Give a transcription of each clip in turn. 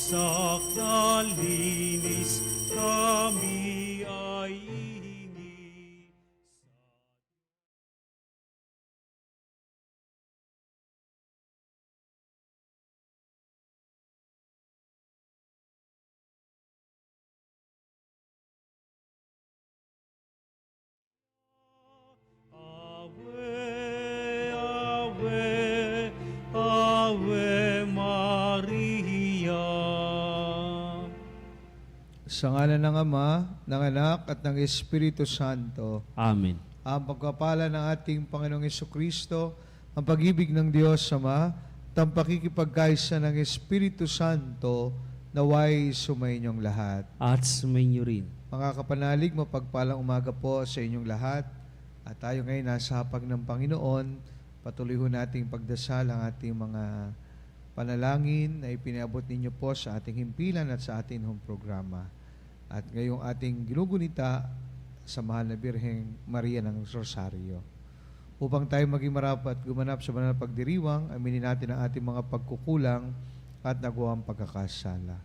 wasak na linis kami ay ihingi. Ave, Ave, Ave Maria. Sa ngalan ng Ama, ng Anak, at ng Espiritu Santo. Amen. Ang pagpapala ng ating Panginoong Jesucristo, ang pag-ibig ng Diyos Ama, at ang pakikipagkaisa ng Espiritu Santo, naway sumainyong lahat. At sumainyo rin. Mga kapanalig, mapagpalang umaga po sa inyong lahat. At tayo ngayon nasa hapag ng Panginoon, patuloy ho nating pagdasal ang ating mga panalangin na ipinabot ninyo po sa ating himpilan at sa ating home programa. At ngayong ating ginugunita sa Mahal na Birheng Maria ng Rosario. Upang tayo maging marapat gumanap sa banal na pagdiriwang, aminin natin ang ating mga pagkukulang at nagawang pagkakasala.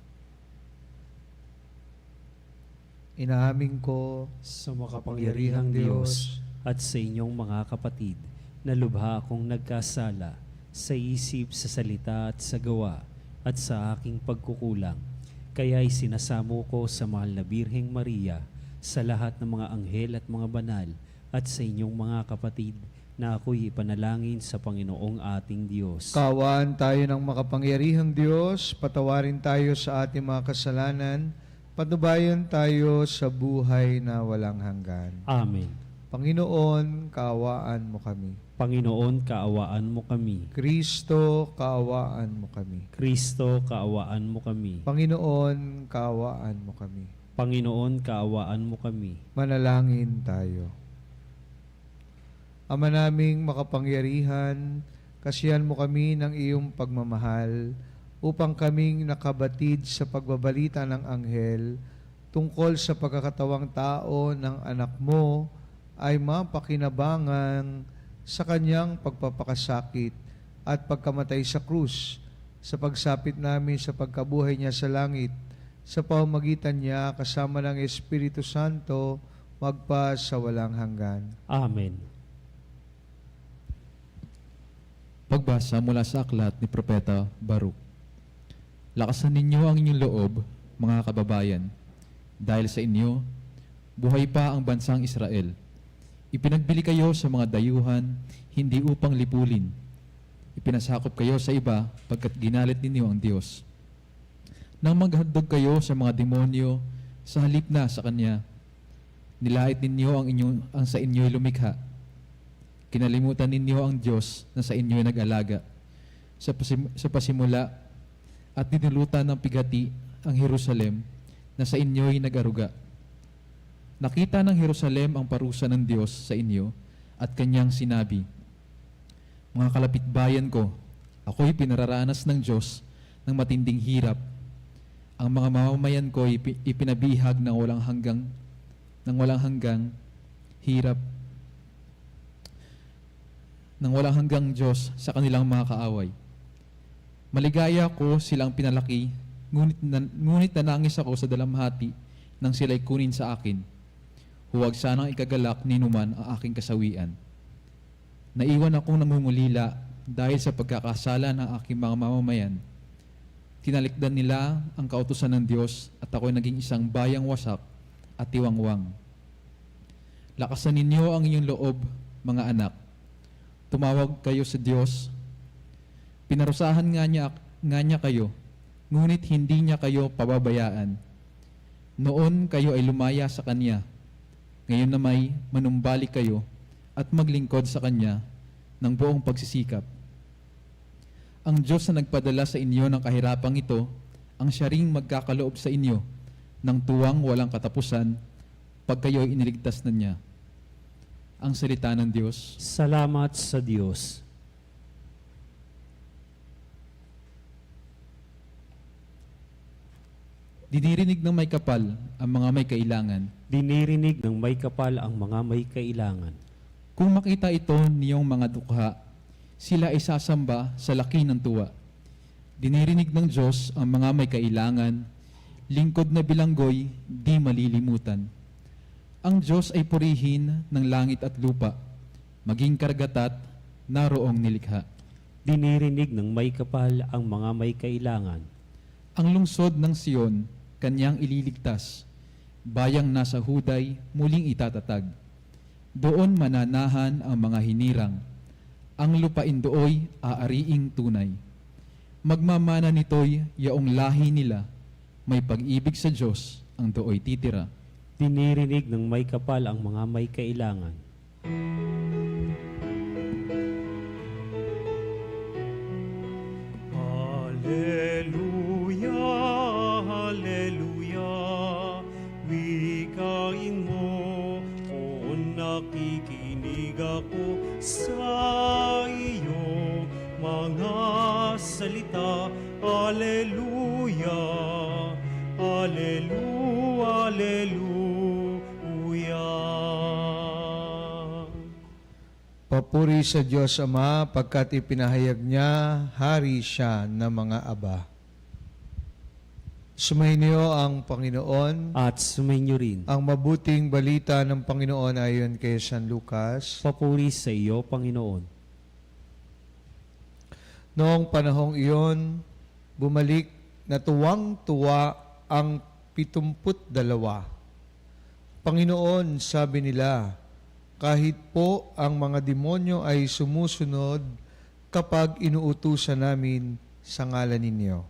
Inaamin ko Sa makapangyarihang Diyos at sa inyong mga kapatid, na lubha akong nagkasala sa isip, sa salita at sa gawa at sa aking pagkukulang. Kaya'y sinasamo ko sa Mahal na Birheng Maria, sa lahat ng mga anghel at mga banal, at sa inyong mga kapatid, na ako'y ipanalangin sa Panginoong ating Diyos. Kaawaan tayo ng makapangyarihang Diyos, patawarin tayo sa ating mga kasalanan, patnubayan tayo sa buhay na walang hanggan. Amen. Panginoon, kaawaan mo kami. Panginoon, kaawaan mo kami. Kristo, kaawaan mo kami. Kristo, kaawaan mo kami. Panginoon, kaawaan mo kami. Panginoon, kaawaan mo kami. Manalangin tayo. Ama naming makapangyarihan, kasihan mo kami ng iyong pagmamahal upang kaming nakabatid sa pagbabalita ng anghel tungkol sa pagkakatawang tao ng anak mo ay mapakinabangan sa kanyang pagpapakasakit at pagkamatay sa krus, sa pagsapit namin sa pagkabuhay niya sa langit, sa pamamagitan niya kasama ng Espiritu Santo, magpa sa walang hanggan. Amen. Pagbasa mula sa aklat ni Propeta Baruch. Lakasan ninyo ang inyong loob, mga kababayan, dahil sa inyo, buhay pa ang bansang Israel. Ipinagbili kayo sa mga dayuhan, hindi upang lipulin. Ipinasakop kayo sa iba, pagkat ginalit ninyo ang Diyos. Nang maghandog kayo sa mga demonyo, sa halip na sa Kanya, nilait ninyo ang sa inyo'y lumikha. Kinalimutan ninyo ang Diyos na sa inyo'y nag-alaga. Sa pasimula, at dinulutan ng pigati ang Jerusalem na sa inyo'y nag-aruga. Nakita ng Jerusalem ang parusa ng Diyos sa inyo at kanyang sinabi, mga kalapitbayan ko, ako'y pinararanas ng Diyos ng matinding hirap. Ang mga mamamayan ko ipinabihag ng walang hanggang hirap, ng walang hanggang Diyos sa kanilang mga kaaway. Maligaya ko silang pinalaki, ngunit nanangis ako sa dalamhati nang sila'y kunin sa akin. Huwag sanang ikagalak ni numan ang aking kasawian. Naiwan akong nangungulila dahil sa pagkakasala ng aking mga mamamayan. Tinalikdan nila ang kautusan ng Diyos at ako'y naging isang bayang wasak at tiwangwang. Lakasan ninyo ang inyong loob, mga anak. Tumawag kayo sa Diyos. Pinarusahan nga niya kayo, ngunit hindi niya kayo pababayaan. Noon kayo ay lumaya sa Kanya. Ngayon na may manumbalik kayo at maglingkod sa Kanya ng buong pagsisikap. Ang Diyos na nagpadala sa inyo ng kahirapang ito, ang siya ring magkakaloob sa inyo ng tuwang walang katapusan pag kayo'y iniligtas na niya. Ang salita ng Diyos. Salamat sa Diyos. Dinirinig ng may kapal ang mga may kailangan. Dinirinig ng may kapal ang mga may kailangan. Kung makita ito niyong mga dukha, sila ay sasamba sa laki ng tuwa. Dinirinig ng Diyos ang mga may kailangan, lingkod na bilanggoy, di malilimutan. Ang Diyos ay purihin ng langit at lupa, maging karagatat, naroong nilikha. Dinirinig ng may kapal ang mga may kailangan. Ang lungsod ng Siyon, kanyang ililigtas, bayang nasa huday, muling itatatag. Doon mananahan ang mga hinirang, ang lupain dooy aariing tunay. Magmamana nito'y yaong lahi nila, may pag-ibig sa Diyos ang dooy titira. Dinirinig ng may kapal ang mga may kailangan. Hallelujah, hallelujah, wikain mo, o nakikinig ako sa iyong mga salita. Hallelujah, hallelujah, hallelujah. Papuri sa Diyos Ama pagkat ipinahayag niya, hari siya ng mga aba. Sumainyo ang Panginoon. At sumainyo rin. Ang mabuting balita ng Panginoon ayon kay San Lucas. Papuri sa iyo, Panginoon. Noong panahong iyon, bumalik na tuwang-tuwa ang 72. Panginoon, sabi nila, kahit po ang mga demonyo ay sumusunod kapag inuutusan namin sa ngalan ninyo.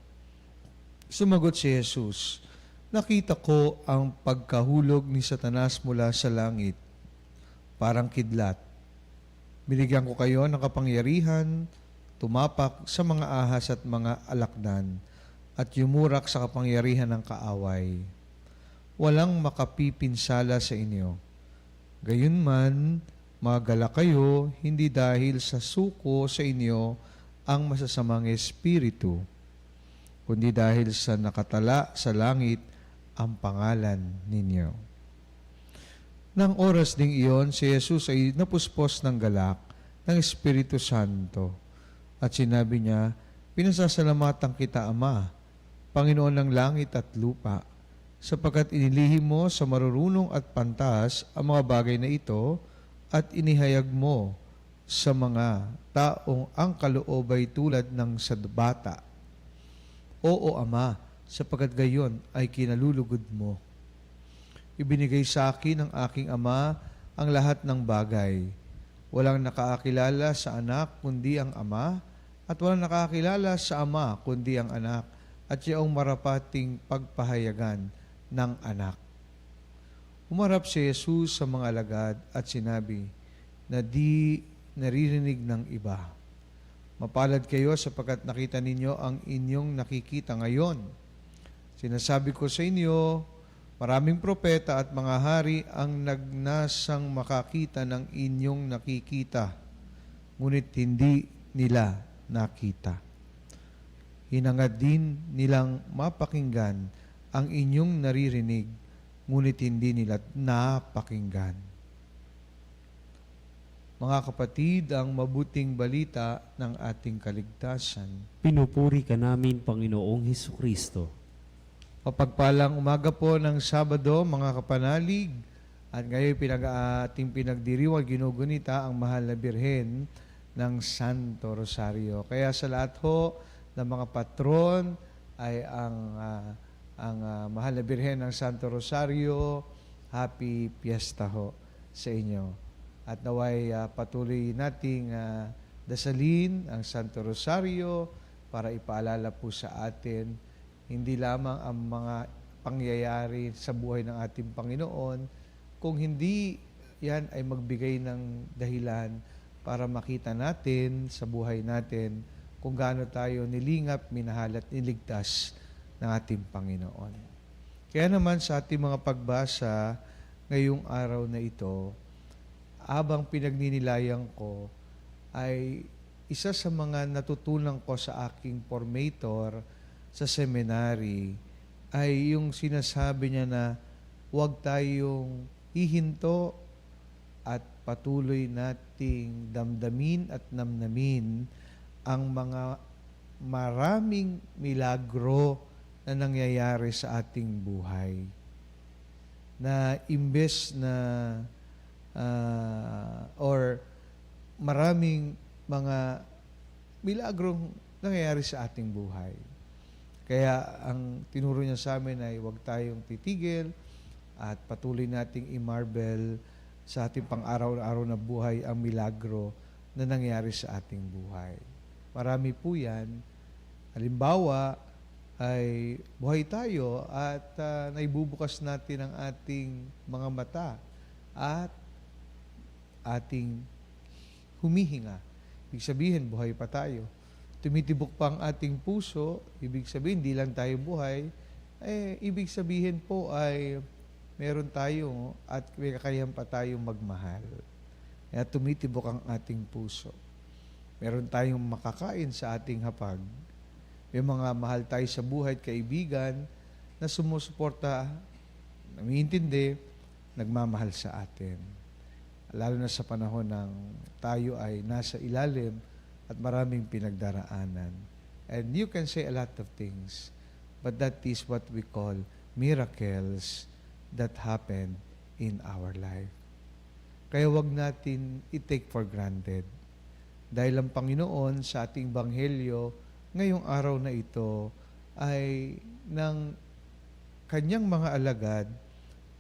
Sumagot si Jesus, nakita ko ang pagkahulog ni Satanas mula sa langit, parang kidlat. Binigyan ko kayo ng kapangyarihan, tumapak sa mga ahas at mga alakdan, at yumurak sa kapangyarihan ng kaaway. Walang makapipinsala sa inyo. Gayunman, magala kayo, hindi dahil sa suko sa inyo ang masasamang espiritu, kundi dahil sa nakatala sa langit ang pangalan ninyo. Nang oras ding iyon, si Jesus ay napuspos ng galak ng Espiritu Santo at sinabi niya, pinasasalamatan kita, Ama, Panginoon ng langit at lupa, sapagkat inilihim mo sa marurunong at pantas ang mga bagay na ito at inihayag mo sa mga taong ang kaloob ay tulad ng sadbata. Oo, Ama, sapagkat gayon ay kinalulugod mo. Ibinigay sa akin ng aking Ama ang lahat ng bagay. Walang nakakilala sa anak kundi ang Ama, at walang nakakilala sa Ama kundi ang anak, at iyong marapating pagpahayagan ng anak. Umarap si Jesus sa mga alagad at sinabi na di naririnig ng iba. Mapalad kayo sapagkat nakita ninyo ang inyong nakikita ngayon. Sinasabi ko sa inyo, maraming propeta at mga hari ang nagnasang makakita ng inyong nakikita, ngunit hindi nila nakita. Hinangad din nilang mapakinggan ang inyong naririnig, ngunit hindi nila napakinggan. Mga kapatid, ang mabuting balita ng ating kaligtasan. Pinupuri ka namin, Panginoong Hesukristo. Mapagpalang umaga po ng Sabado, mga kapanalig, at ngayon ating pinagdiriwang ginugunita ang mahal na Birhen ng Santo Rosario. Kaya sa lahat ho ng mga patron ay ang mahal na Birhen ng Santo Rosario, happy fiesta ho sa inyo. At naway patuloy nating dasalin ang Santo Rosario para ipaalala po sa atin hindi lamang ang mga pangyayari sa buhay ng ating Panginoon, kung hindi yan ay magbigay ng dahilan para makita natin sa buhay natin kung gaano tayo nilingap, minahal at niligtas ng ating Panginoon. Kaya naman sa ating mga pagbasa ngayong araw na ito, habang pinagninilayan ko, ay isa sa mga natutunan ko sa aking formator sa seminary ay yung sinasabi niya na huwag tayong hihinto at patuloy nating damdamin at namnamin ang mga maraming milagro na nangyayari sa ating buhay. Na imbes na or maraming mga milagrong nangyayari sa ating buhay. Kaya ang tinuro niya sa amin ay huwag tayong titigil at patuloy nating i-marvel sa ating pang-araw-araw na buhay ang milagro na nangyari sa ating buhay. Marami po yan. Halimbawa, ay buhay tayo at naibubukas natin ang ating mga mata at ating humihinga. Ibig sabihin, buhay pa tayo. Tumitibok pa ang ating puso, ibig sabihin, hindi lang tayo buhay, ibig sabihin po ay meron tayo at may kakayahan pa tayong magmahal. Kaya tumitibok ang ating puso. Meron tayong makakain sa ating hapag. May mga mahal tayo sa buhay at kaibigan na sumusuporta, namiintindi, nagmamahal sa atin. Lalo na sa panahon ng tayo ay nasa ilalim at maraming pinagdaraanan. And you can say a lot of things, but that is what we call miracles that happen in our life. Kaya wag natin i-take for granted. Dahil ang Panginoon sa ating Banghelyo, ngayong araw na ito ay ng kanyang mga alagad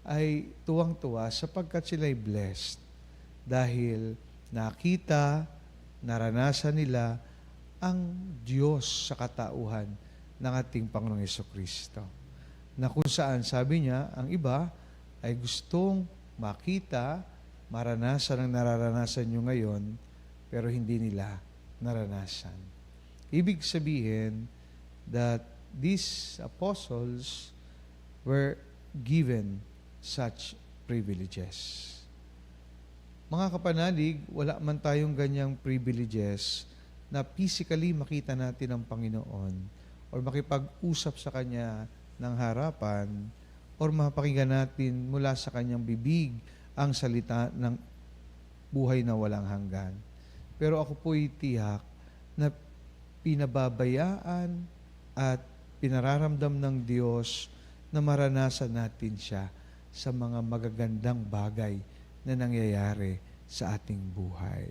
ay tuwang-tuwa sapagkat sila'y blessed. Dahil nakita, naranasan nila ang Diyos sa katauhan ng ating Panginoong Jesucristo. Na kung saan, sabi niya, ang iba ay gustong makita, maranasan ang nararanasan nyo ngayon, pero hindi nila naranasan. Ibig sabihin that these apostles were given such privileges. Mga kapanalig, wala man tayong ganyang privileges na physically makita natin ang Panginoon or makipag-usap sa Kanya ng harapan or mapakinggan natin mula sa Kanyang bibig ang salita ng buhay na walang hanggan. Pero ako po'y tiyak na pinababayaan at pinararamdam ng Diyos na maranasan natin siya sa mga magagandang bagay na nangyayari sa ating buhay.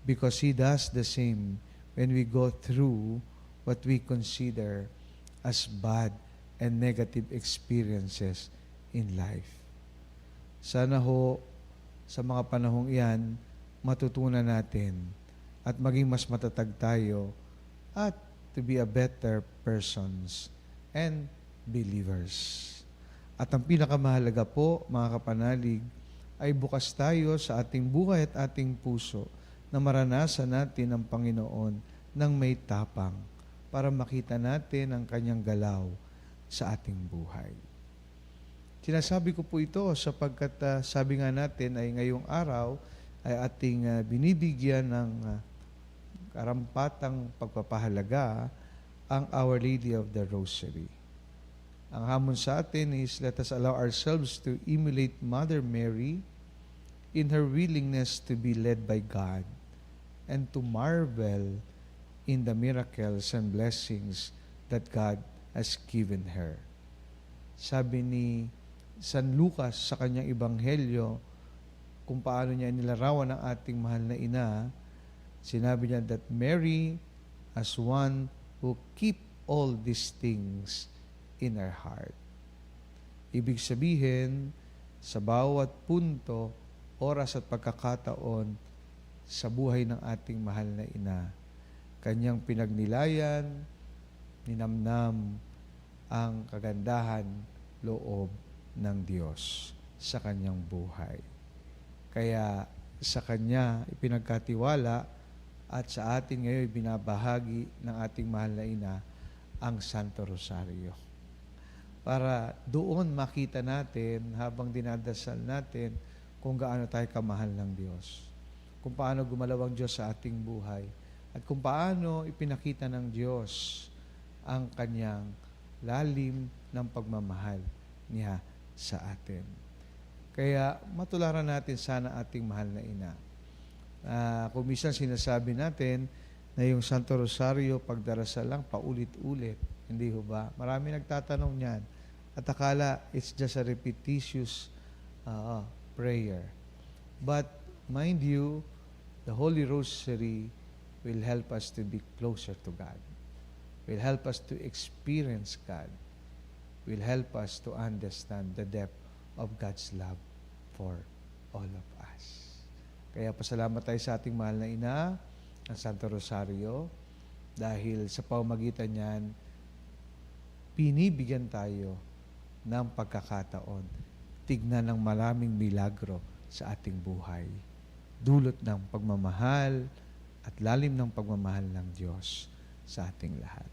Because He does the same when we go through what we consider as bad and negative experiences in life. Sana ho, sa mga panahong iyan, matutunan natin at maging mas matatag tayo at to be a better persons and believers. At ang pinakamahalaga po, mga kapanalig, ay bukas tayo sa ating buhay at ating puso na maranasan natin ang Panginoon ng may tapang para makita natin ang Kanyang galaw sa ating buhay. Sinasabi ko po ito sapagkat sabi nga natin ay ngayong araw ay ating binibigyan ng karampatang pagpapahalaga ang Our Lady of the Rosary. Ang hamon sa atin is let us allow ourselves to emulate Mother Mary in her willingness to be led by God and to marvel in the miracles and blessings that God has given her. Sabi ni San Lucas sa kanyang ebanghelyo kung paano niya nilarawan ang ating mahal na ina, sinabi niya that Mary as one who keep all these things in her heart. Ibig sabihin, sa bawat punto, oras at pagkakataon sa buhay ng ating mahal na ina, kanyang pinagnilayan, ninamnam ang kagandahan loob ng Diyos sa kanyang buhay. Kaya sa kanya ipinagkatiwala at sa atin ngayon binabahagi ng ating mahal na ina ang Santo Rosario. Para doon makita natin habang dinadasal natin kung gaano tayo kamahal ng Diyos. Kung paano gumalaw ang Diyos sa ating buhay. At kung paano ipinakita ng Diyos ang Kanyang lalim ng pagmamahal niya sa atin. Kaya matularan natin sana ating mahal na ina. Kung minsan sinasabi natin na yung Santo Rosario, pagdarasal lang, paulit-ulit. Hindi ho ba? Marami nagtatanong niyan. At akala it's just a repetitious prayer. But mind you, the Holy Rosary will help us to be closer to God. Will help us to experience God. Will help us to understand the depth of God's love for all of us. Kaya pasalamat tayo sa ating mahal na ina, ang Santo Rosario, dahil sa pamamagitan niyan, pinibigyan tayo ng pagkakataon, tignan ng maraming milagro sa ating buhay. Dulot ng pagmamahal at lalim ng pagmamahal ng Diyos sa ating lahat.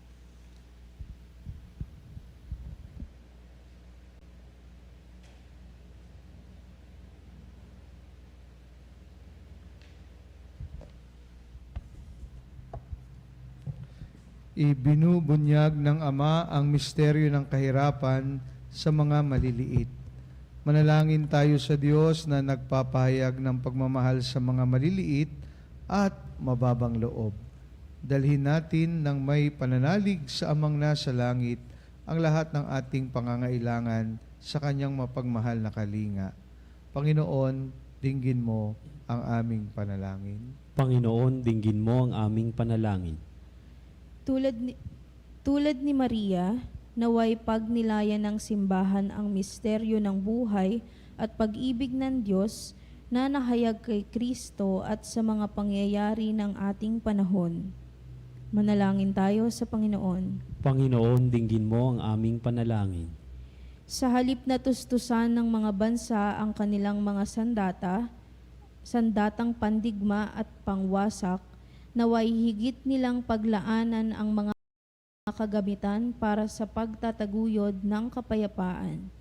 Ibinubunyag ng Ama ang misteryo ng kahirapan sa mga maliliit. Manalangin tayo sa Diyos na nagpapahayag ng pagmamahal sa mga maliliit at mababang loob. Dalhin natin ng may pananalig sa Amang nasa langit ang lahat ng ating pangangailangan sa Kanyang mapagmahal na kalinga. Panginoon, dinggin mo ang aming panalangin. Panginoon, dinggin mo ang aming panalangin. Tulad ni Maria, naway pagnilayan ng simbahan ang misteryo ng buhay at pag-ibig ng Diyos na nahayag kay Kristo at sa mga pangyayari ng ating panahon. Manalangin tayo sa Panginoon. Panginoon, dinggin mo ang aming panalangin. Sa halip na tustusan ng mga bansa ang kanilang mga sandatang pandigma at pangwasak, naway higit nilang paglaanan ang mga kagamitan para sa pagtataguyod ng kapayapaan.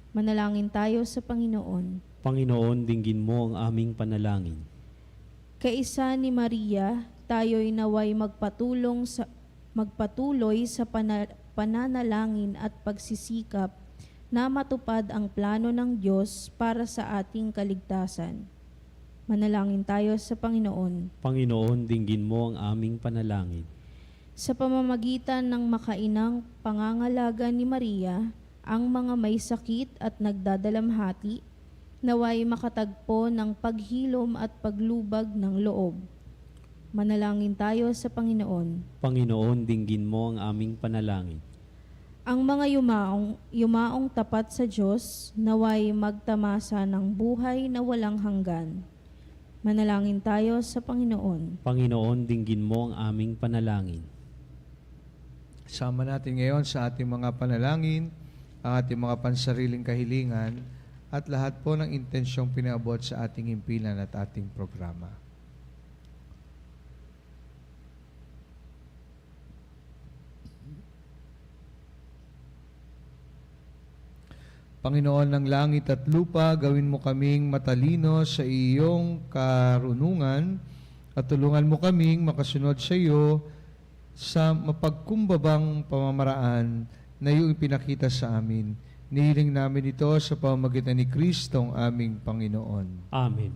Manalangin tayo sa Panginoon. Panginoon, dinggin mo ang aming panalangin. Kaisa ni Maria, tayo'y naway magpatuloy sa pananalangin at pagsisikap na matupad ang plano ng Diyos para sa ating kaligtasan. Manalangin tayo sa Panginoon. Panginoon, dinggin mo ang aming panalangin. Sa pamamagitan ng makainang pangangalaga ni Maria, ang mga may sakit at nagdadalamhati, naway makatagpo ng paghilom at paglubag ng loob. Manalangin tayo sa Panginoon. Panginoon, dinggin mo ang aming panalangin. Ang mga yumaong tapat sa Diyos, naway magtamasa ng buhay na walang hanggan. Manalangin tayo sa Panginoon. Panginoon, dinggin mo ang aming panalangin. Sama natin ngayon sa ating mga panalangin, ang ating mga pansariling kahilingan, at lahat po ng intensyong pinaabot sa ating himpilan at ating programa. Panginoon ng langit at lupa, gawin mo kaming matalino sa iyong karunungan at tulungan mo kaming makasunod sa iyo sa mapagkumbabang pamamaraan na iyong ipinakita sa amin. Nihiling namin ito sa pamamagitan ni Kristong aming Panginoon. Amen.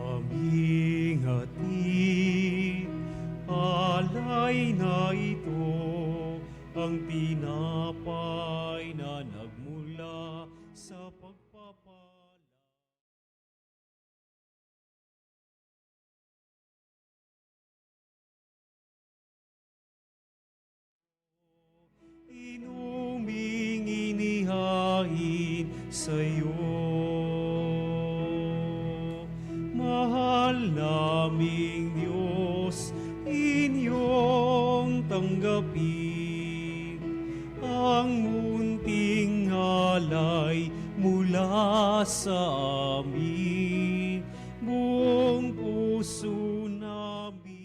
Aming hatid, alay na ito, ang tinapay na nagmula sa pagpapala. Inuming inihain sa'yo. Mahal naming Diyos, inyong tanggapin ang munting alay mula sa amin, buong puso namin.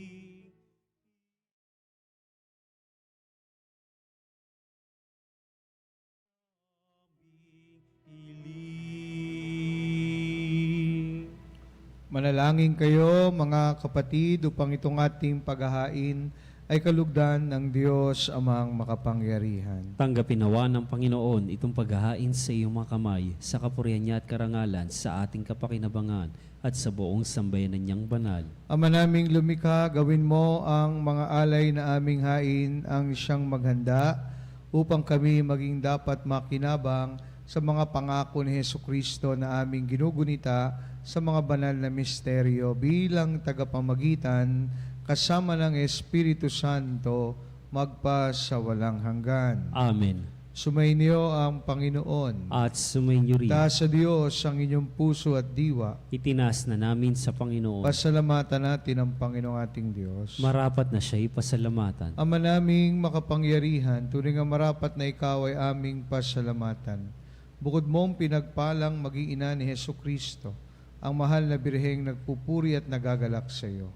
Manalangin kayo, mga kapatid, upang itong ating paghahain ay kalugdan ng Diyos amang makapangyarihan. Tanggapin nawa ng Panginoon itong paghahain sa iyong mga kamay sa kapurihan niya at karangalan sa ating kapakinabangan at sa buong sambayanan niyang banal. Ama naming lumikha, gawin mo ang mga alay na aming hain ang siyang maghanda upang kami maging dapat makinabang sa mga pangako ni Hesukristo na aming ginugunita sa mga banal na misteryo bilang tagapamagitan kasama ng Espiritu Santo magpa sa walang hanggan. Amen. Sumainyo ang Panginoon. At sumainyo rin. Taas sa Diyos ang inyong puso at diwa. Itinas na namin sa Panginoon. Pasalamatan natin ang Panginoong ating Diyos. Marapat na siya'y pasalamatan. Ama naming makapangyarihan, tunay nga marapat na ikaw ay aming pasalamatan. Bukod mong pinagpalang maging ina ni Hesukristo, ang mahal na birheng nagpupuri at nagagalak sa iyo.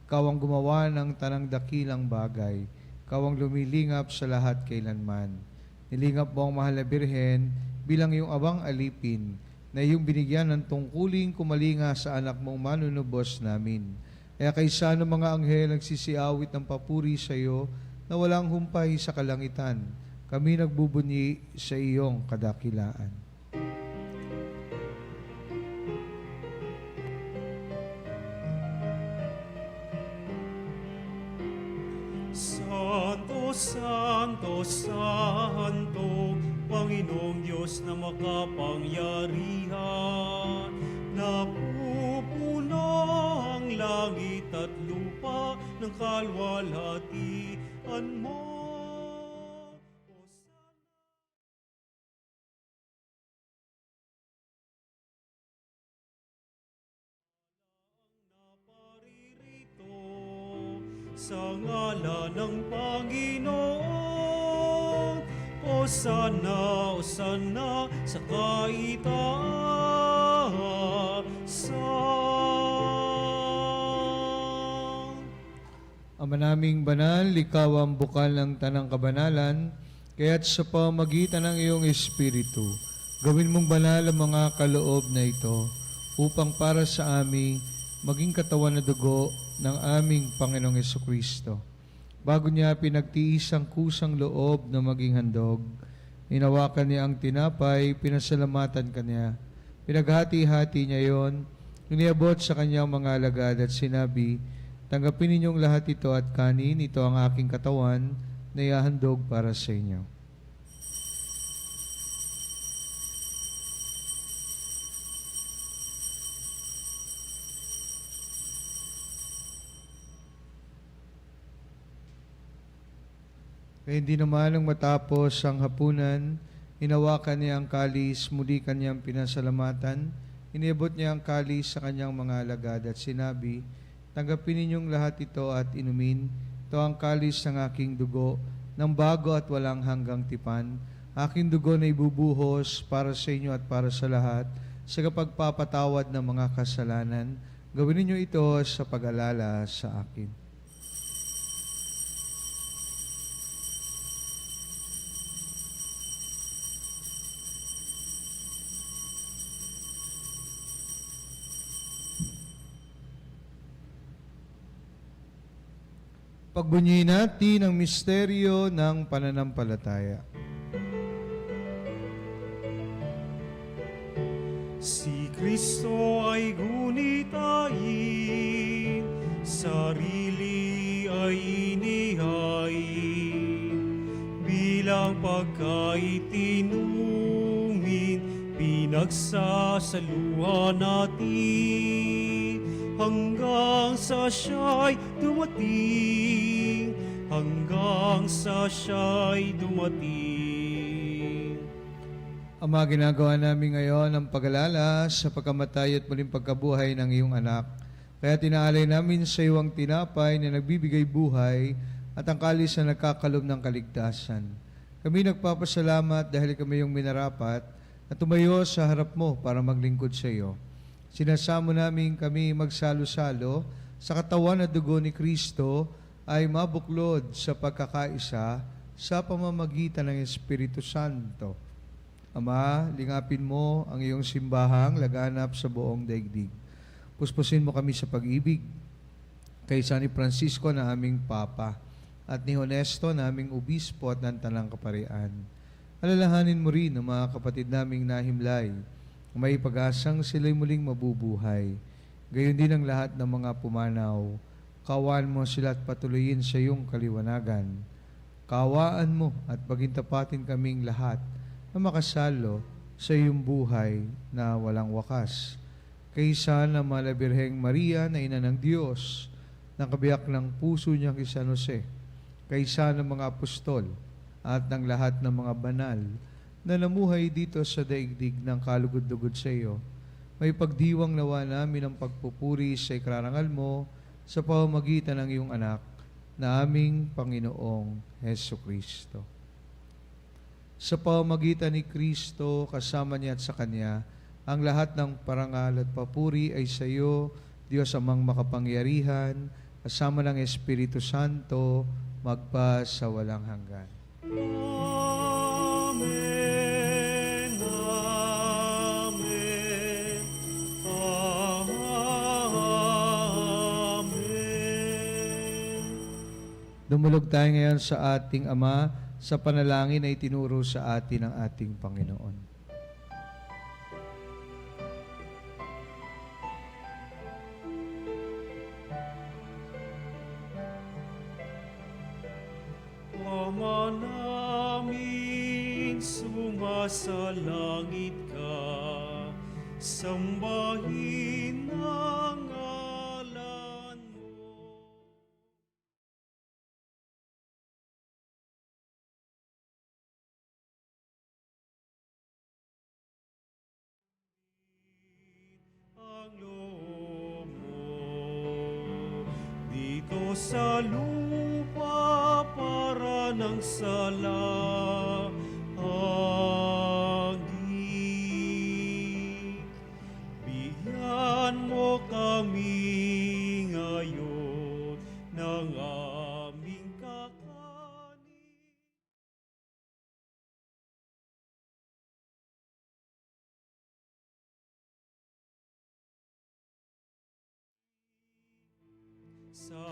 Ikaw ang gumawa ng tanang dakilang bagay. Ikaw ang lumilingap sa lahat kailanman. Nilingap mo ang mahal na birhen bilang iyong abang alipin na iyong binigyan ng tungkuling kumalinga sa anak mong manunubos namin. Kaya kaysa ng mga anghel nagsisiawit ng papuri sa iyo na walang humpay sa kalangitan, kami nagbubunyi sa iyong kadakilaan. Santo, Santo, Santo, Panginoong Diyos na makapangyarihan, napupuna ang langit at lupa ng kalwalhatian mo. Sa ngalan ng Panginoon, Hosana, Hosana sa kaitaasan. Ama naming banal, ikaw ang bukal ng tanang kabanalan, kaya't sa pamagitan ng iyong Espiritu, gawin mong banal ang mga kaloob na ito, upang para sa amin maging katawan na dugo ng aming Panginoong Hesukristo. Bago niya pinagtiis ang kusang loob na maging handog, inawakan niya ang tinapay, pinasalamatan kanya. Pinaghati-hati niya yon, iniabot sa kanyang mga alagad at sinabi, tanggapin ninyong lahat ito at kanin, ito ang aking katawan na ihahandog para sa inyo. Kaya hindi naman nang matapos ang hapunan, hinawakan niya ang kalis, muli kanyang pinasalamatan, iniabot niya ang kalis sa kanyang mga alagad at sinabi, tanggapin ninyong lahat ito at inumin, ito ang kalis ng aking dugo, ng bago at walang hanggang tipan, aking dugo na ibubuhos para sa inyo at para sa lahat, sa kapagpapatawad ng mga kasalanan, gawin ninyo ito sa pag-alala sa akin. Pagbunyi natin ang misteryo ng pananampalataya. Si Kristo ay gunitain, sarili ay inihain, bilang pagkaitinumin, pinagsasaluhan natin, hanggang sa siya'y dumating, hanggang sa siya'y dumating. Ama, ginagawa namin ngayon ang pag-alala sa pagkamatay at muling pagkabuhay ng iyong anak. Kaya tinaalay namin sa iyo ang tinapay na nagbibigay buhay at ang kalis na nagkakalob ng kaligtasan. Kami nagpapasalamat dahil kami yung minarapat at tumayo sa harap mo para maglingkod sa iyo. Sinasamo namin kami magsalo-salo sa katawan at dugo ni Kristo ay mabuklod sa pagkakaisa sa pamamagitan ng Espiritu Santo. Ama, lingapin mo ang iyong simbahang laganap sa buong daigdig. Puspusin mo kami sa pag-ibig kay San Francisco na aming Papa at ni Honesto naming obispo at ng Tanang Kaparian. Alalahanin mo rin ang mga kapatid naming nahimlay, may pag-asang sila'y muling mabubuhay. Gayon din ang lahat ng mga pumanaw. Kawaan mo sila at patuloyin sa iyong kaliwanagan. Kawaan mo at pagintapatin kaming lahat na makasalo sa iyong buhay na walang wakas. Kaysa na Malabirheng Maria na ina ng Diyos, ng kabiyak ng puso niya kay San Jose, kaysa ng mga apostol at ng lahat ng mga banal na namuhay dito sa daigdig ng kalugod-lugod sa iyo, may pagdiwang nawa namin ang pagpupuri sa ikarangal mo sa pamamagitan ng iyong anak na aming Panginoong Heso Kristo. Sa pamamagitan ni Kristo, kasama niya at sa Kanya, ang lahat ng parangal at papuri ay sa iyo, Diyos amang makapangyarihan, kasama ng Espiritu Santo, magpa sa walang hanggan. Amen. Amen. Amen. Dumulog tayo ngayon sa ating Ama sa panalangin na itinuro sa atin ng ating Panginoon. Ama namin, sumasalangit ka, sambahin ang ngalan mo. Ang loob mo dito sa lupa para ng sala hangin. Bigyan mo kami ngayon ng aming kakanin. Sa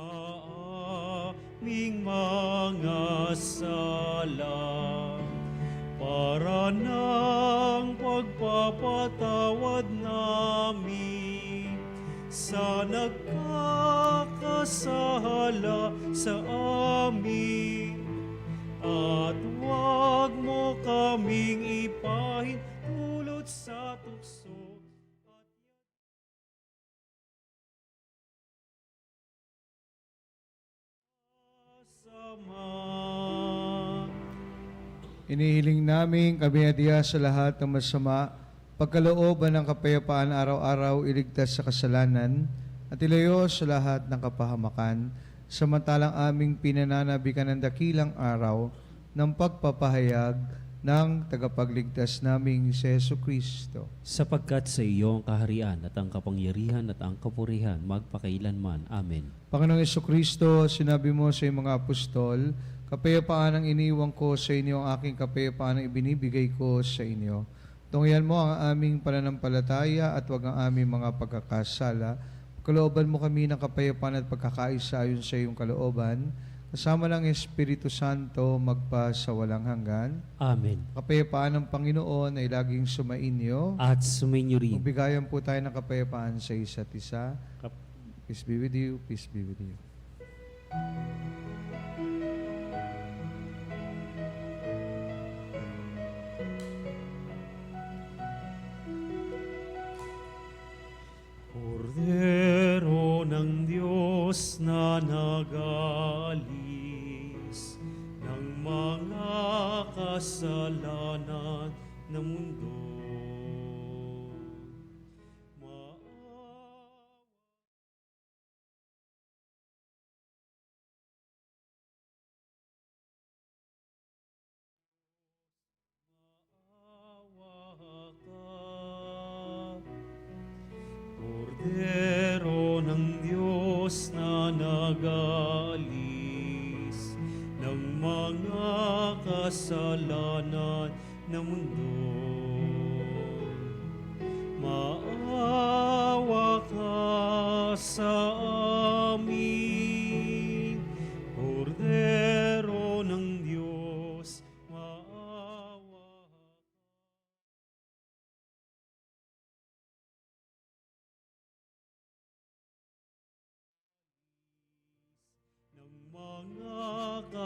aming mga sala, para ng pagpapatawad namin sa nagkakasala sa amin, at huwag mo kaming ipahintulot sa tukso. Inihiling namin kami adiya sa lahat ng masama, pagkalooban ng kapayapaan araw-araw iligtas sa kasalanan, at ilayo sa lahat ng kapahamakan, samantalang aming pinananabikan ng dakilang araw ng pagpapahayag ng tagapagligtas naming si Jesu Kristo. Sapagkat sa iyo ang kaharian at ang kapangyarihan at ang kapurihan magpakailanman. Amen. Panginoong Jesu Kristo, sinabi mo sa iyong mga apostol, kapayapaan ang iniwang ko sa inyo, ang aking kapayapaan ang ibinibigay ko sa inyo. Tungyan mo ang aming pananampalataya at wag ang aming mga pagkakasala. Kalooban mo kami ng kapayapaan at pagkakaisa ayon sa iyong kalooban, kasama ng Espiritu Santo magpa sa walang hanggan. Amen. Kapayapaan ng Panginoon ay laging sumainyo. At sumainyo rin. Magbigayan po tayo ng kapayapaan sa isa't isa. Peace be with you, peace be with you. Kordero ng Diyos na nag-aalis ng mga kasalanan ng mundo. Maawa ka, Kordero ng Diyos na nag-aalis ng mga kasalanan ng mundo. Maawa ka sa amin, Kordero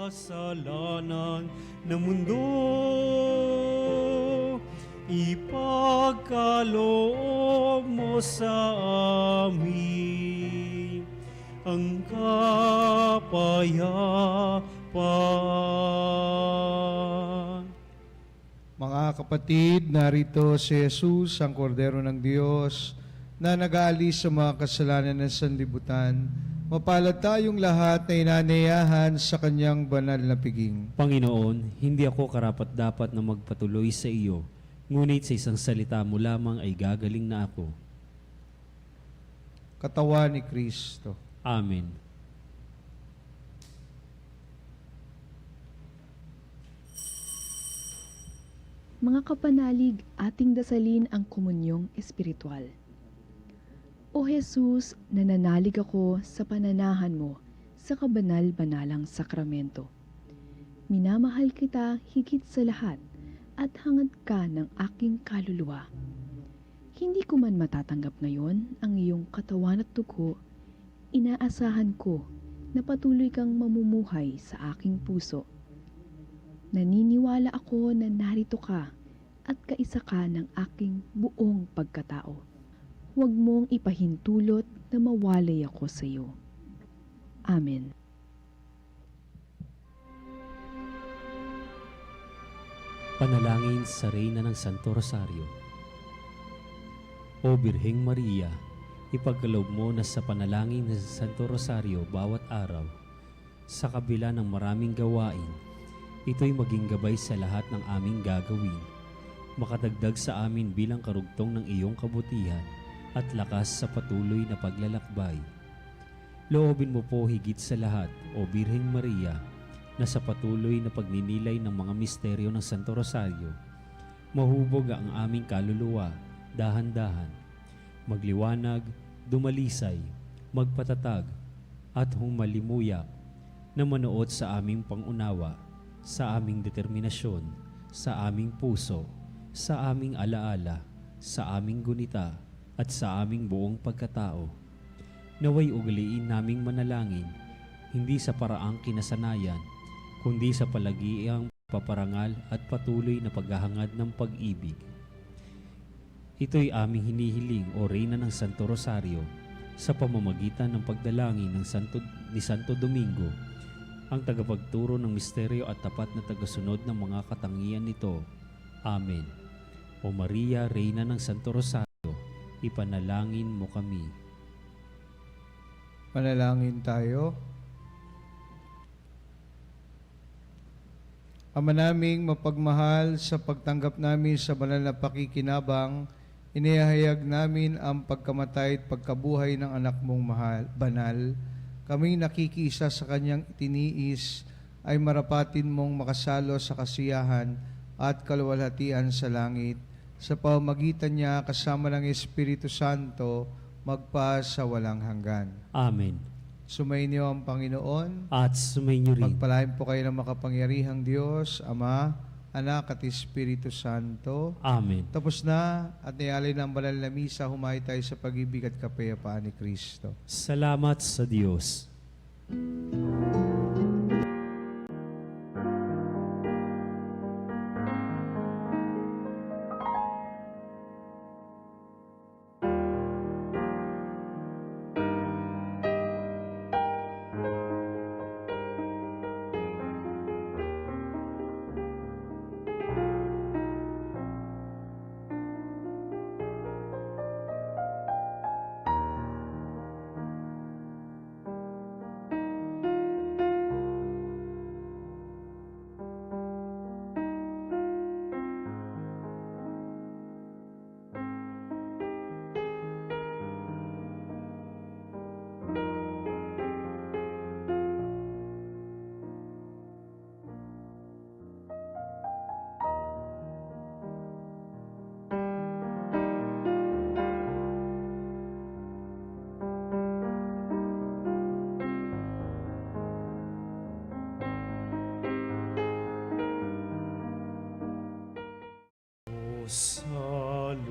makasalanan ng mundo. Ipagkaloob mo sa amin ang kapayapaan. Mga kapatid, narito si Jesus, ang kordero ng Diyos, na nag-aalis sa mga kasalanan ng sanlibutan. Mapalad tayong lahat na inanayahan sa kanyang banal na piging. Panginoon, hindi ako karapat-dapat na magpatuloy sa iyo, ngunit sa isang salita mo lamang ay gagaling na ako. Katawan ni Kristo. Amen. Mga kapanalig, ating dasalin ang komunyong espiritual. O Jesus, nananalig ako sa pananahan mo sa kabanal-banalang sakramento. Minamahal kita higit sa lahat at hangad ka ng aking kaluluwa. Hindi ko man matatanggap ngayon ang iyong katawan at dugo, inaasahan ko na patuloy kang mamumuhay sa aking puso. Naniniwala ako na narito ka at kaisa ka ng aking buong pagkatao. Huwag mong ipahintulot na mawalay ako sa iyo. Amen. Panalangin sa Reyna ng Santo Rosario. O Birheng Maria, ipagkaloob mo na sa panalangin ng Santo Rosario bawat araw, sa kabila ng maraming gawain, ito'y maging gabay sa lahat ng aming gagawin, makadagdag sa amin bilang karugtong ng iyong kabutihan at lakas sa patuloy na paglalakbay. Loobin mo po higit sa lahat, O Birheng Maria, na sa patuloy na pagninilay ng mga misteryo ng Santo Rosario, mahubog ang aming kaluluwa, dahan-dahan, magliwanag, dumalisay, magpatatag, at humalimuyak na manood sa aming pangunawa, sa aming determinasyon, sa aming puso, sa aming alaala, sa aming gunita, at sa aming buong pagkatao. Naway ugaliin naming manalangin, hindi sa paraang kinasanayan, kundi sa palagiang paparangal at patuloy na paghahangad ng pag-ibig. Ito'y aming hinihiling, O Reyna ng Santo Rosario, sa pamamagitan ng pagdalangin ng ni Santo Domingo, ang tagapagturo ng misteryo at tapat na tagasunod ng mga katangian nito. Amen. O Maria, Reyna ng Santo Rosario, ipanalangin mo kami. Manalangin tayo. Ama naming mapagmahal, sa pagtanggap namin sa banal na pakikinabang, inihahayag namin ang pagkamatay at pagkabuhay ng anak mong banal. Kaming nakikisa sa kanyang itiniis ay marapatin mong makasalo sa kasiyahan at kaluwalhatian sa langit. Sa pamamagitan niya kasama ng Espiritu Santo, magpa sa walang hanggan. Amen. Sumainyo ang Panginoon. At sumainyo rin. Pagpalain po kayo ng makapangyarihang Diyos, Ama, Anak at Espiritu Santo. Amen. Tapos na at nialay ng banal na misa, humayo tayo sa pag-ibig at kapayapaan ni Kristo. Salamat sa Diyos. Salutaris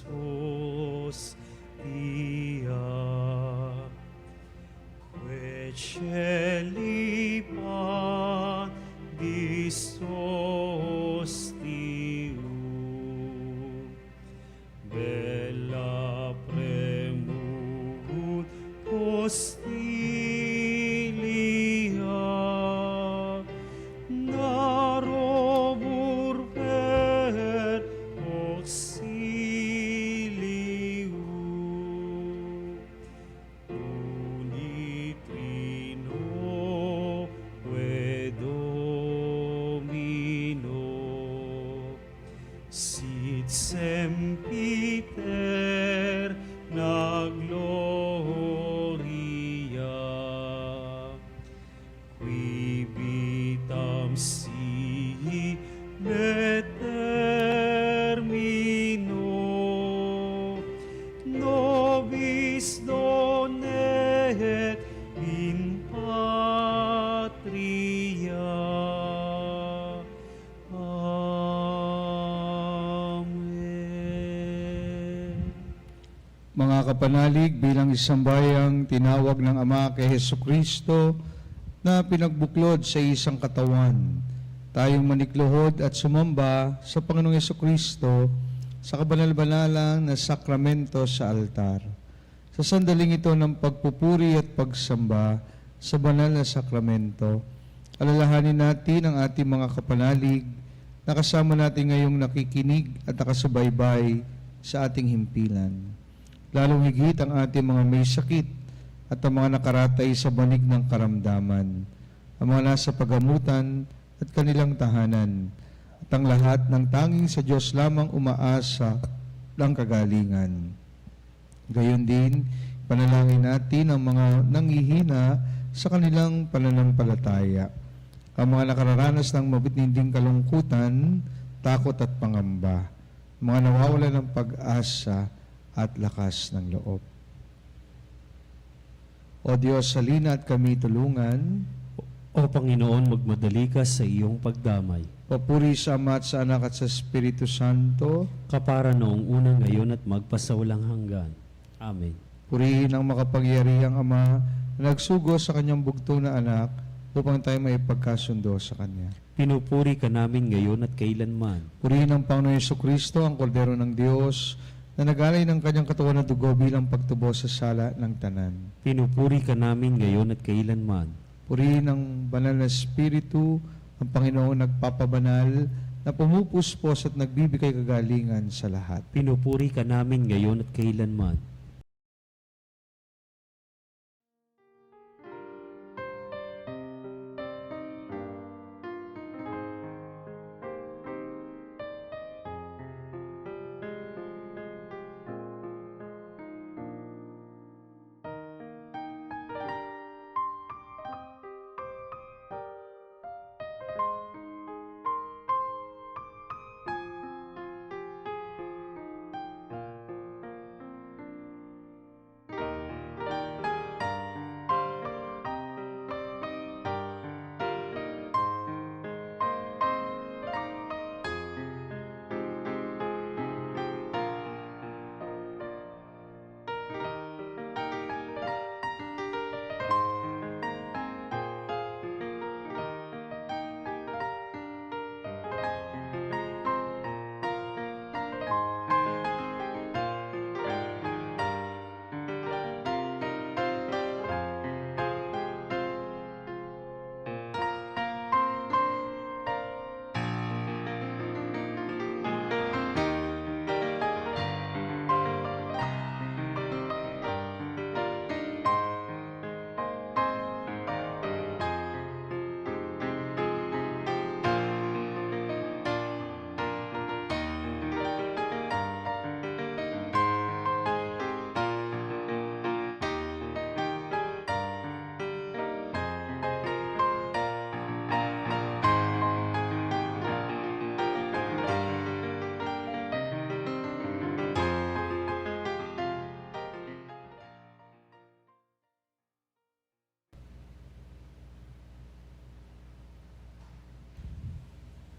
hostia, which ostium. Bella premunt hostilia, narobur per auxilium. Unitrino ve Domino, sit sempiter na gloria, qui vitam sihi determino, nobis donet in patria. Amen. Mga kapanalig, bilang isang bayang tinawag ng Ama kay Hesukristo na pinagbuklod sa isang katawan, tayong manikluhod at sumamba sa Panginoong Hesukristo sa kabanal-banalang na sakramento sa altar. Sa sandaling ito ng pagpupuri at pagsamba sa banal na sakramento, alalahanin natin ang ating mga kapanalig na kasama natin ngayong nakikinig at nakasubaybay sa ating himpilan. Lalong higit ang ating mga may sakit at ang mga nakaratay sa banig ng karamdaman, ang mga nasa pagamutan at kanilang tahanan, at ang lahat ng tanging sa Diyos lamang umaasa ng kagalingan. Gayon din, panalangin natin ang mga nanghihina sa kanilang pananampalataya, ang mga nakararanas ng mabitinding kalungkutan, takot at pangamba, mga nawawalan ng pag-asa at lakas ng loob. O Diyos, salina at kami tulungan. O Panginoon, magmadali ka sa iyong pagdamay. Papuri sa Ama at sa Anak at sa Espiritu Santo. Kapara noong unang ngayon at magpasawalang hanggan. Amen. Purihin ang makapangyarihang Ama na nagsugo sa kanyang bugtong na anak upang tayo may pagkasundo sa Kanya. Pinupuri ka namin ngayon at kailanman. Purihin ang Panginoon Jesucristo, ang Kordero ng Diyos, na nagalay ng kanyang katawan na dugo bilang pagtubo sa sala ng tanan. Pinupuri ka namin ngayon at kailanman. Purihin ang banal na Espiritu, ang Panginoon nagpapabanal, na pumupuspos at nagbibigay kagalingan sa lahat. Pinupuri ka namin ngayon at kailanman.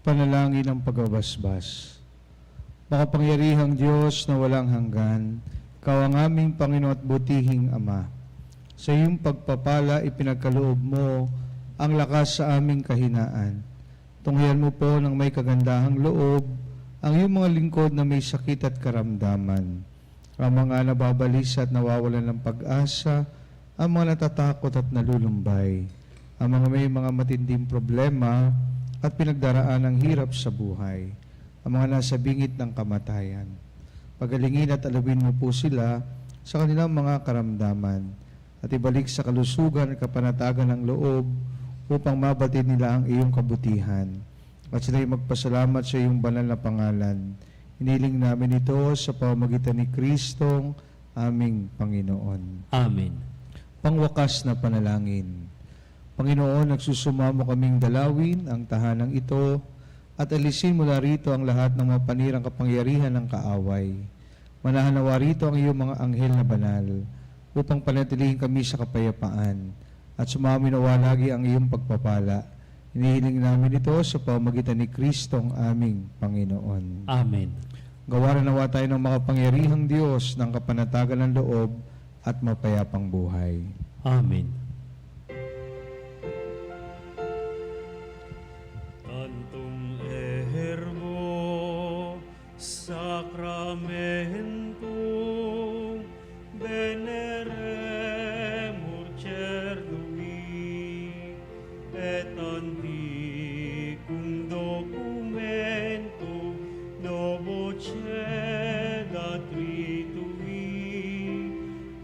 Panalangin ng pagbabasbas. Makapangyarihang Diyos na walang hanggan, Ikaw ang aming Panginoon at butihing Ama. Sa iyong pagpapala ipinagkaloob mo ang lakas sa aming kahinaan. Tunghayan mo po ng may kagandahang loob ang iyong mga lingkod na may sakit at karamdaman. Ang mga nababalisa at nawawalan ng pag-asa, ang mga natatakot at nalulumbay, ang mga may mga matinding problema at pinagdaraan ng hirap sa buhay, ang mga nasa bingit ng kamatayan. Pagalingin at alawin mo po sila sa kanilang mga karamdaman at ibalik sa kalusugan at kapanatagan ng loob upang mabatid nila ang iyong kabutihan at sila'y magpasalamat sa iyong banal na pangalan. Hiniling namin ito sa pamamagitan ni Kristong aming Panginoon. Amen. Pangwakas na panalangin. Panginoon, nagsusumamo kaming dalawin ang tahanang ito at alisin mula rito ang lahat ng mga panirang kapangyarihan ng kaaway. Manahanawa rito ang iyong mga anghel na banal upang panatilihin kami sa kapayapaan at sumaminawa lagi ang iyong pagpapala. Hinihiling namin ito sa pamamagitan ni Kristong aming Panginoon. Amen. Gawaran nawa tayo ng makapangyarihang Diyos ng kapanatagan ng loob at mapayapang buhay. Amen. Tantum ergo sacramentum veneremur cerdui et antiquum documentum novo cedat ritui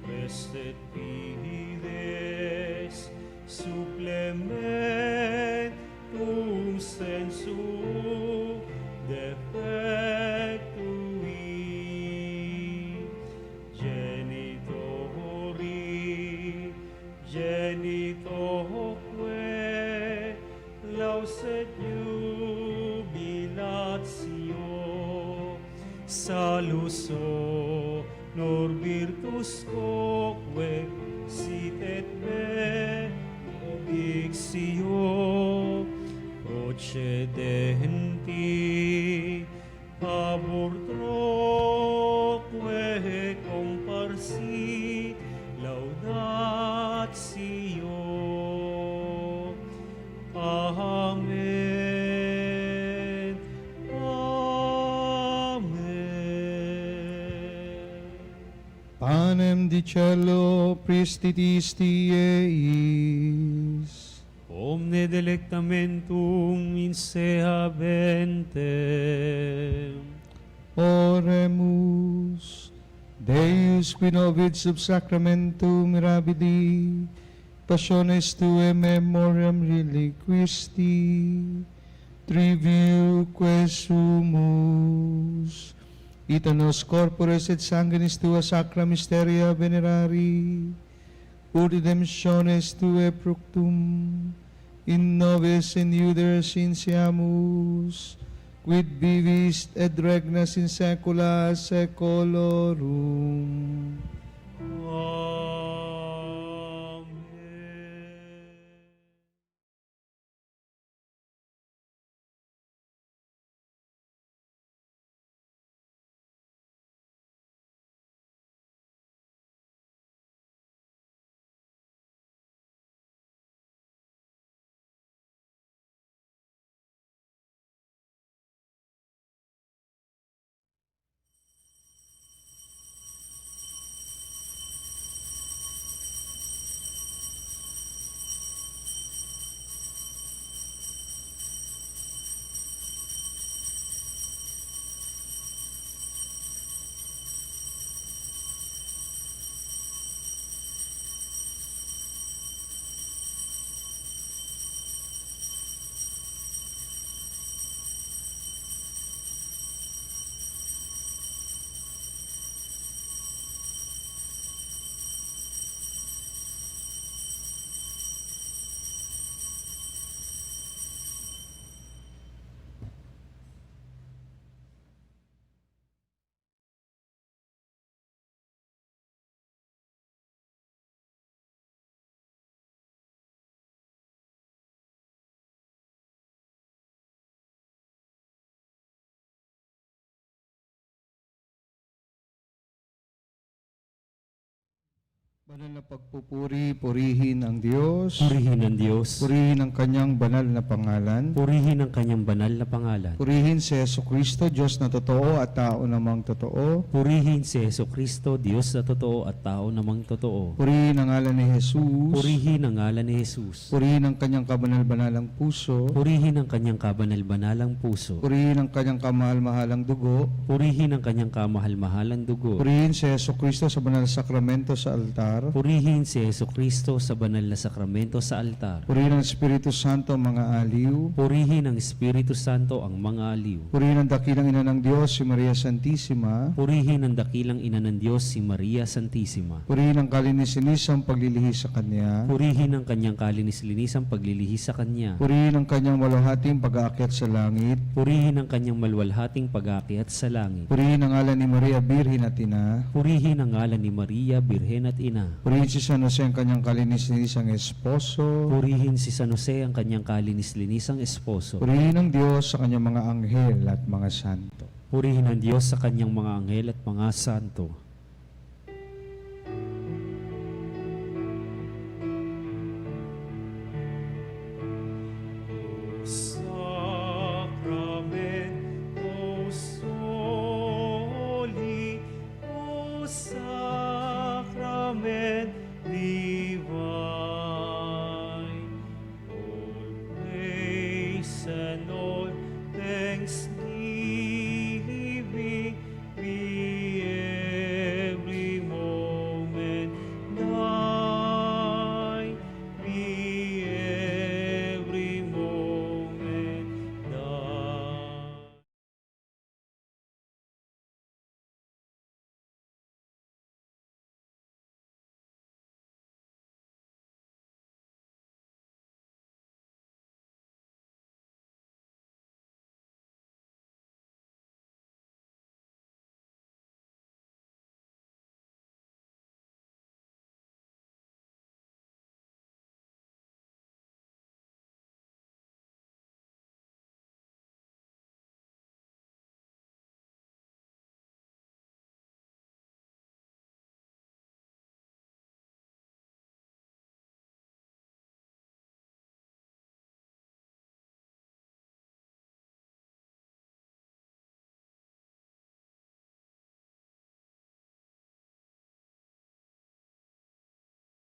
restet fides supplementum sensu defectui genitoque lauset jubilatio saluso nor virtus quoque sit et benedictio procedenti abur troque comparsi laudatio. Amen. Amen. Panem di cielo, pristitis eis. Omne delectamentum in se habentem. Oremus. Deus qui novit sub sacramentum mirabili, passiones tue memoriam reliquisti, triviuque sumus, ita nos corporis et sanguinis tua sacra mysteria venerari, ut redemptiones tue fructum, in nobis in iuderis insiamus, quid vivis et regnas in saecula saeculorum. Amen. Banal na pagpupuri, purihin ang Diyos. Purihin ang Diyos. Purihin ang kanyang banal na pangalan. Purihin ang kanyang banal na pangalan. Purihin si Jesucristo, Diyos na totoo at tao namang totoo. Purihin si Jesucristo, Diyos na totoo at tao namang totoo. Purihin ang ngalan ni Jesus. Purihin ang ngalan ni Jesus. Purihin ang kanyang kabanal-banalang puso. Purihin ang kanyang kabanal-banalang puso. Purihin ang kanyang kamahal-mahalang dugo. Purihin ang kanyang kamahal-mahalang dugo. Purihin si Jesucristo sa banal na sakramento sa altar. Purihin si Jesucristo sa banal na sakramento sa altar. Purihin ang Espiritu Santo ang mga aliw. Purihin ang Espiritu Santo ang mga aliw. Purihin ang dakilang ina ng Diyos, si Maria Santissima. Purihin ang dakilang ina ng Diyos, si Maria Santissima. Purihin ang kalinis-linisang paglilihi sa Kanya. Purihin ang kanyang kalinis-linisang paglilihi sa Kanya. Purihin ang kanyang waluhating pag-aakyat sa langit. Purihin ang kanyang malwalhating pag-aakyat sa langit. Purihin ang ngalan ni Maria, Birhen at Ina. Purihin ang ngalan ni Maria, Birhen at Ina. Purihin si San Jose ang kanyang kalinis-linisang esposo. Purihin si San Jose ang kanyang kalinis-linisang esposo. Purihin ang Diyos sa kanyang mga anghel at mga santo. Purihin ang Diyos sa kanyang mga anghel at mga santo.